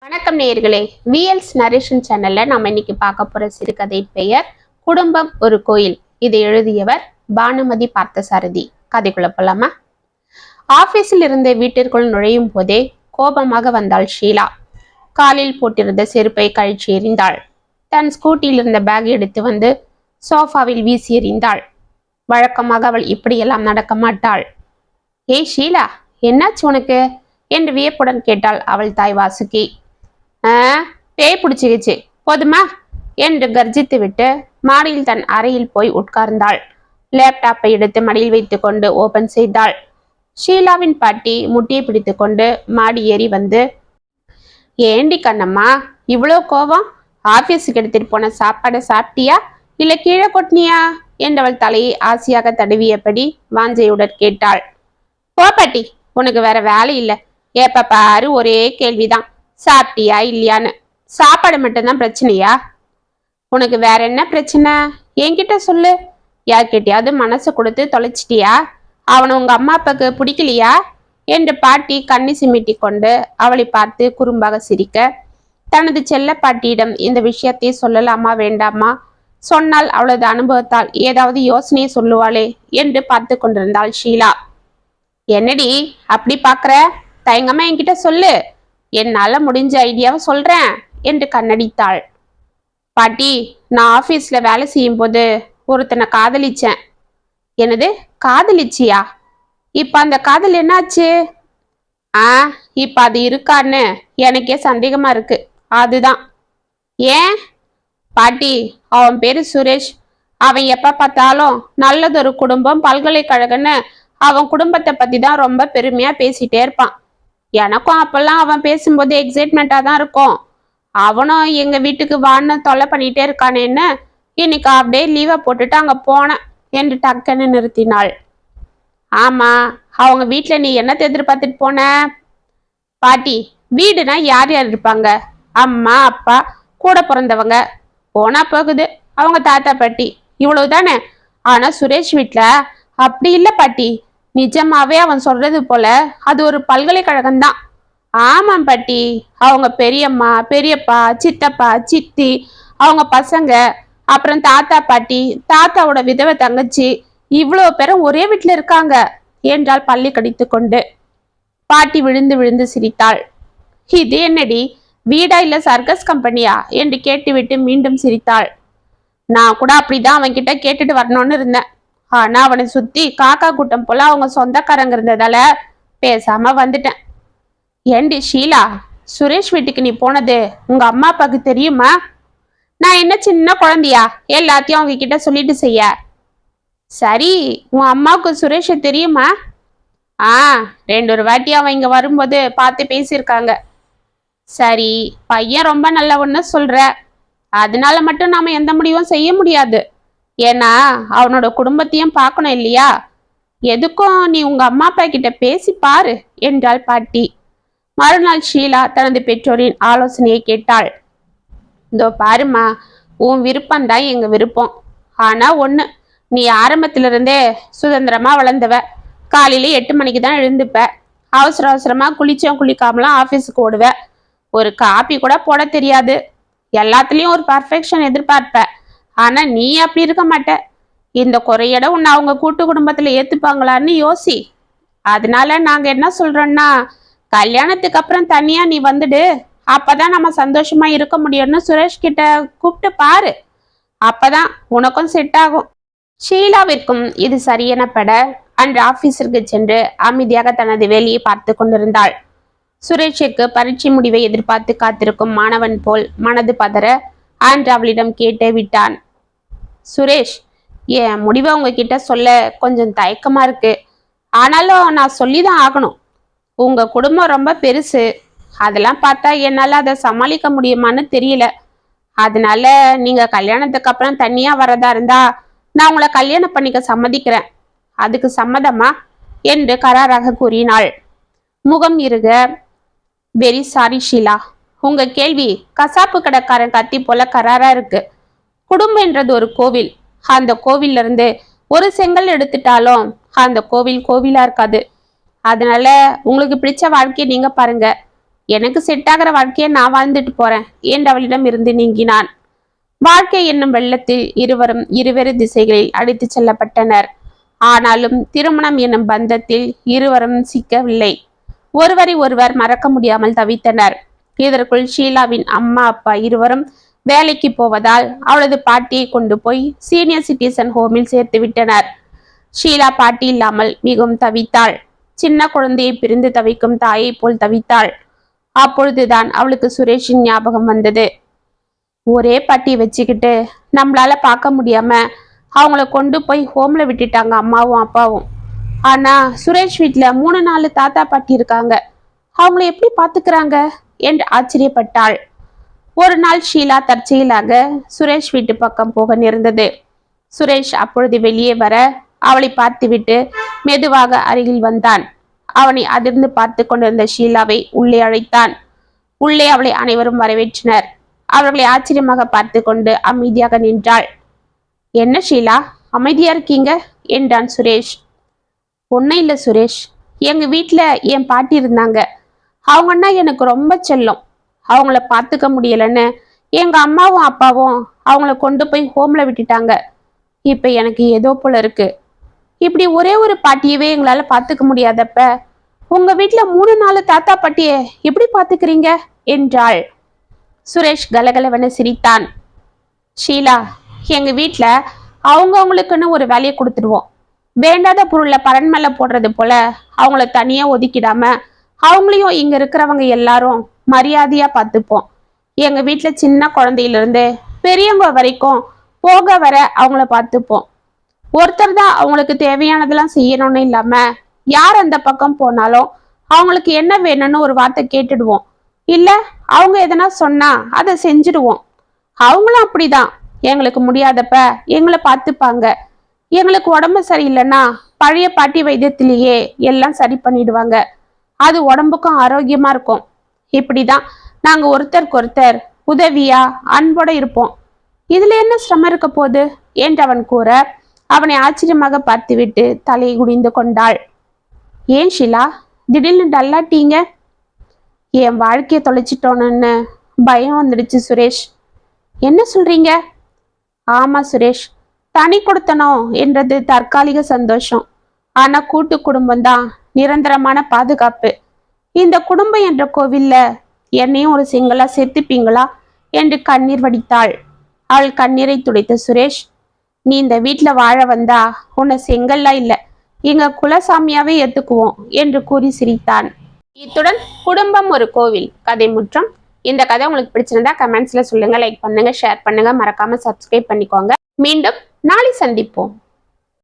வணக்கம் நேயர்களே. விஎல்ஸ் நரேஷன் சேனல்ல நம்ம இன்னைக்கு பார்க்க போற சிறுகதை பெயர் குடும்பம் ஒரு கோயில். இதை எழுதியவர் பானுமதி பார்த்தசாரதி. கதைக்குள்ள போலாமா? ஆபீஸில் இருந்த வீட்டிற்குள் நுழையும் போதே கோபமாக வந்தாள் ஷீலா. காலில் போட்டிருந்த செருப்பை கழிச்சு எறிந்தாள். தன் ஸ்கூட்டியில் இருந்த பேக் எடுத்து வந்து சோஃபாவில் வீசி எறிந்தாள். வழக்கமாக அவள் இப்படியெல்லாம் நடக்க மாட்டாள். ஏய் ஷீலா, என்னாச்சு உனக்கு என்று வியப்புடன் கேட்டாள் அவள் தாய் வாசுகி. பேய் பிடிச்சிக்கிச்சு போதுமா என்று கர்ஜித்து விட்டு மாடியில் தன் அறையில் போய் உட்கார்ந்தாள். லேப்டாப்பை எடுத்து மடியில் வைத்துக் கொண்டு ஓபன் செய்தாள். ஷீலாவின் பாட்டி முட்டியை பிடித்து கொண்டு மாடி ஏறி வந்து, ஏண்டி கண்ணம்மா இவ்வளோ கோபம்? ஆபீஸுக்கு எடுத்துட்டு போன சாப்பாடை சாப்பிட்டியா இல்ல கீழே கொட்டினியா என்றவள் தலையை ஆசையாக தடவியபடி வாஞ்சையுடன் கேட்டாள். போ பாட்டி, உனக்கு வேற வேலை இல்லை. ஏப்ப பாரு ஒரே கேள்விதான், சாப்பிட்டியா இல்லையான்னு. சாப்பாடு மட்டும்தான் பிரச்சனையா? உனக்கு வேற என்ன பிரச்சனை என்கிட்ட சொல்லு. யார்கிட்டயாவது மனசை கொடுத்து தொலைச்சிட்டியா? அவனை உங்க அம்மா அப்பாவுக்கு பிடிக்கலையா என்று பாட்டி கண்ணி சிமிட்டி கொண்டு அவளை பார்த்து குறும்பாக சிரிக்க, தனது செல்ல பாட்டியிடம் இந்த விஷயத்தை சொல்லலாமா வேண்டாமா, சொன்னால் அவளது அனுபவத்தால் ஏதாவது யோசனையை சொல்லுவாளே என்று பார்த்து கொண்டிருந்தாள் ஷீலா. என்னடி அப்படி பாக்குற? தயங்கமா என்கிட்ட சொல்லு, என்னால முடிஞ்ச ஐடியாவை சொல்றேன் என்று கண்ணடித்தாள். பாட்டி, நான் ஆபீஸ்ல வேலை செய்யும் போது ஒருத்தனை காதலிச்சேன். என்னது, காதலிச்சியா? இப்ப அந்த காதல் என்னாச்சு? இப்ப அது இருக்கான்னு எனக்கே சந்தேகமா இருக்கு. அதுதான். ஏன் பாட்டி? அவன் பேரு சுரேஷ். அவன் எப்ப பார்த்தாலும் நல்லதொரு குடும்பம், பல்கலைக்கழகன்னு அவன் குடும்பத்தை பத்தி தான் ரொம்ப பெருமையா பேசிட்டே இருப்பான். எனக்கும் அப்பெல்லாம் அவன் பேசும்போது எக்ஸைட்மெண்டா தான் இருக்கும். அவனும் எங்க வீட்டுக்கு வான்னு தொல்லை பண்ணிட்டே இருக்கானேன்னு இன்னைக்கு அப்படியே லீவை போட்டுட்டு அங்க போனேன் என்று டக்குன்னு நிறுத்தினாள். ஆமா, அவங்க வீட்டுல நீ என்னத்தை எதிர்பார்த்துட்டு போன? பாட்டி, வீடுனா யார் யார் இருப்பாங்க? அம்மா அப்பா, கூட பிறந்தவங்க, போனா போகுது அவங்க தாத்தா பாட்டி, இவ்வளவுதானே. ஆனா சுரேஷ் வீட்டுல அப்படி இல்லை பாட்டி. நிஜமாவே அவன் சொல்றது போல அது ஒரு பல்கலைக்கழகம் தான். ஆமாம் பாட்டி, அவங்க பெரியம்மா, பெரியப்பா, சித்தப்பா, சித்தி, அவங்க பசங்க, அப்புறம் தாத்தா பாட்டி, தாத்தாவோட விதவை தங்கச்சி, இவ்வளவு பேரும் ஒரே வீட்டுல இருக்காங்க என்றால் பள்ளி கடித்து கொண்டு. பாட்டி விழுந்து விழுந்து சிரித்தாள். இது என்னடி, வீடா இல்ல சர்க்கஸ் கம்பெனியா என்று கேட்டுவிட்டு மீண்டும் சிரித்தாள். நான் கூட அப்படிதான் அவன்கிட்ட கேட்டுட்டு வரணும்னு இருந்தேன். ஆனா அவனை சுத்தி காக்கா கூட்டம் போல அவங்க சொந்தக்காரங்க இருந்ததால பேசாம வந்துட்டேன். ஏண்டி ஷீலா, சுரேஷ் வீட்டுக்கு நீ போனது உங்க அம்மா அப்பாவுக்கு தெரியுமா? நான் என்ன சின்ன குழந்தையா எல்லாத்தையும் அவங்க கிட்ட சொல்லிட்டு செய்ய? சரி, உன் அம்மாவுக்கு சுரேஷ தெரியுமா? 2 வாட்டி அவன் இங்க வரும்போது பார்த்து பேசியிருக்காங்க. சரி, பையன் ரொம்ப நல்லவன்னு சொல்ற. அதனால மட்டும் நாம எந்த முடிவும் செய்ய முடியாது. ஏன்னா அவனோட குடும்பத்தையும் பார்க்கணும் இல்லையா? எதுக்கும் நீ உங்க அம்மா அப்பா கிட்ட பேசி பாரு என்றாள் பாட்டி. மறுநாள் ஷீலா தனது பெற்றோரின் ஆலோசனையை கேட்டாள். இதோ பாருமா, உன் விருப்பம்தான் எங்க விருப்பம். ஆனா ஒண்ணு, நீ ஆரம்பத்திலிருந்தே சுதந்திரமா வளர்ந்தவ. காலையில 8 மணிக்கு தான் எழுந்துப்ப. அவசர அவசரமா குளிச்சும் குளிக்காமலாம் ஆபீஸுக்கு ஓடுவ. ஒரு காப்பி கூட போட தெரியாது. எல்லாத்துலயும் ஒரு பர்ஃபெக்ஷன் எதிர்பார்ப்ப. ஆனா நீ அப்படி இருக்க மாட்ட. இந்த குறையட உன்னை அவங்க கூட்டு குடும்பத்துல ஏத்துப்பாங்களான்னு யோசி. அதனால நாங்க என்ன சொல்றோம்னா, கல்யாணத்துக்கு அப்புறம் தனியா நீ வந்துடு. அப்பதான் நம்ம சந்தோஷமா இருக்க முடியும்னு சுரேஷ் கிட்ட கூப்பிட்டு பாரு. அப்பதான் உனக்கும் செட் ஆகும். ஷீலாவிற்கும் இது சரியெனப்பட அன்று ஆபீஸிற்கு சென்று அமைதியாக தனது வேலையை பார்த்து கொண்டிருந்தாள். சுரேஷுக்கு பரீட்சை முடிவை எதிர்பார்த்து காத்திருக்கும் மாணவன் போல் மனது பதற அன்று அவளிடம் கேட்டு விட்டான். சுரேஷ், என் முடிவை உங்ககிட்ட சொல்ல கொஞ்சம் தயக்கமா இருக்கு. ஆனாலும் நான் சொல்லிதான் ஆகணும். உங்க குடும்பம் ரொம்ப பெருசு. அதெல்லாம் பார்த்தா என்னால அதை சமாளிக்க முடியுமான்னு தெரியல. அதனால நீங்க கல்யாணத்துக்கு அப்புறம் தனியா வரதா இருந்தா நான் உங்களை கல்யாணம் பண்ணிக்க சம்மதிக்கிறேன். அதுக்கு சம்மதமா என்று கராராக கூறினாள். முகம் இருக, வெரி சாரி ஷீலா, உங்க கேள்வி கசாப்பு கடைக்காரன் கத்தி போல கராரா இருக்கு. குடும்பம் என்றது ஒரு கோவில். அந்த கோவில்ல இருந்து ஒரு செங்கல் எடுத்துட்டாலும் அந்த கோவில் கோவிலா இருக்காது. அதனால உங்களுக்கு பிடிச்ச வாழ்க்கையை நீங்க பாருங்க. எனக்கு செட் ஆகிற வாழ்க்கையை நான் வாழ்ந்துட்டு போறேன் என்று அவளிடம் இருந்து நீங்கினான். வாழ்க்கை என்னும் வெள்ளத்தில் இருவரும் இருவேறு திசைகளில் அடித்து செல்லப்பட்டனர். ஆனாலும் திருமணம் என்னும் பந்தத்தில் இருவரும் சிக்கவில்லை. ஒருவரை ஒருவர் மறக்க முடியாமல் தவித்தனர். இதற்குள் ஷீலாவின் அம்மா அப்பா இருவரும் வேலைக்கு போவதால் அவளது பாட்டியை கொண்டு போய் சீனியர் சிட்டிசன் ஹோமில் சேர்த்து விட்டனர். ஷீலா பாட்டி இல்லாமல் மிகவும் தவித்தாள். சின்ன குழந்தையை பிரிந்து தவிக்கும் தாயை போல் தவித்தாள். அப்பொழுதுதான் அவளுக்கு சுரேஷின் ஞாபகம் வந்தது. ஒரே பாட்டி வச்சுக்கிட்டு நம்மளால பார்க்க முடியாம அவங்கள கொண்டு போய் ஹோம்ல விட்டுட்டாங்க அம்மாவும் அப்பாவும். ஆனா சுரேஷ் வீட்டுல 3-4 தாத்தா பாட்டி இருக்காங்க. அவங்கள எப்படி பாத்துக்கிறாங்க என்று ஆச்சரியப்பட்டாள். ஒரு நாள் ஷீலா தற்செயலாக சுரேஷ் வீட்டு பக்கம் போக நேர்ந்தது. சுரேஷ் அப்பொழுது வெளியே வர அவளை பார்த்துவிட்டு மெதுவாக அருகில் வந்தான். அவனை அதிர்ந்து பார்த்து கொண்டிருந்த ஷீலாவை உள்ளே அழைத்தான். உள்ளே அவளை அனைவரும் வரவேற்றனர். அவர்களை ஆச்சரியமாக பார்த்து கொண்டு அமைதியாக நின்றாள். என்ன ஷீலா, அமைதியா இருக்கீங்க என்றான் சுரேஷ். ஒன்னும் இல்லை சுரேஷ், எங்க வீட்டுல என் பாட்டி இருந்தாங்க. அவங்கன்னா எனக்கு ரொம்ப செல்லம். அவங்கள பார்த்துக்க முடியலன்னு எங்க அம்மாவும் அப்பாவும் அவங்கள கொண்டு போய் ஹோம்ல விட்டுட்டாங்க. இப்ப எனக்கு ஏதோ போல இருக்கு. இப்படி ஒரே ஒரு பாட்டியவே எங்களால பாத்துக்க முடியாதப்ப உங்க வீட்டுல 3-4 தாத்தா பாட்டிய எப்படி பாத்துக்கிறீங்க என்றாள். சுரேஷ் கலகலவென சிரித்தான். ஷீலா, எங்க வீட்டுல அவங்களுக்குன்னு ஒரு வேலையை கொடுத்துடுவோம். வேண்டாத பொருளை பரன் மேல போடுறது போல அவங்கள தனியா ஒதுக்கிடாம அவங்களையும் இங்க இருக்கிறவங்க எல்லாரும் மரியாதையா பார்த்துப்போம். எங்க வீட்டுல சின்ன குழந்தையிலிருந்து பெரியவங்க வரைக்கும் போக வர அவங்கள பார்த்துப்போம். ஒருத்தர் தான் அவங்களுக்கு தேவையானதெல்லாம் செய்யணும்னு இல்லாம யார் அந்த பக்கம் போனாலும் அவங்களுக்கு என்ன வேணும்னு ஒரு வார்த்தை கேட்டுடுவோம். இல்ல அவங்க எதனா சொன்னா அதை செஞ்சிடுவோம். அவங்களும் அப்படிதான். எங்களுக்கு முடியாதப்ப எங்களை பார்த்துப்பாங்க. எங்களுக்கு உடம்பு சரியில்லைன்னா பழைய பாட்டி வைத்தியத்திலேயே எல்லாம் சரி பண்ணிடுவாங்க. அது உடம்புக்கும் ஆரோக்கியமா இருக்கும். இப்படிதான் நாங்க ஒருத்தருக்கு ஒருத்தர் உதவியா அன்போட இருப்போம். இதுல என்ன சிரமம் இருக்க போகுது என்று அவன் கூற அவனை ஆச்சரியமாக பார்த்துவிட்டு தலையை குனிந்து கொண்டாள். ஏன் ஷீலா, திடீர்னு டல்லாட்டீங்க? என் வாழ்க்கையை தொலைச்சிட்டோன்னு பயம் வந்துடுச்சு சுரேஷ். என்ன சொல்றீங்க? ஆமா சுரேஷ், தனி கொடுத்தனம் என்றது தற்காலிக சந்தோஷம். ஆனா கூட்டு குடும்பம் தான் நிரந்தரமான பாதுகாப்பு. இந்த குடும்பம் என்ற கோவில்ல என்னையும் ஒரு சிங்களா சேர்த்துப்பீங்களா என்று கண்ணீர் வடித்தாள். அவள் கண்ணீரை துடைத்த சுரேஷ், நீ இந்த வீட்டுல வாழ வந்தா உன்னை செங்கல்லா இல்ல எங்க குலசாமியாவே ஏத்துக்குவோம் என்று கூறி சிரித்தான். இத்துடன் குடும்பம் ஒரு கோவில் கதை முற்றம். இந்த கதை உங்களுக்கு பிடிச்சிருந்தா கமெண்ட்ஸ்ல சொல்லுங்க, லைக் பண்ணுங்க, ஷேர் பண்ணுங்க, மறக்காம சப்ஸ்கிரைப் பண்ணிக்கோங்க. மீண்டும் நாளை சந்திப்போம்.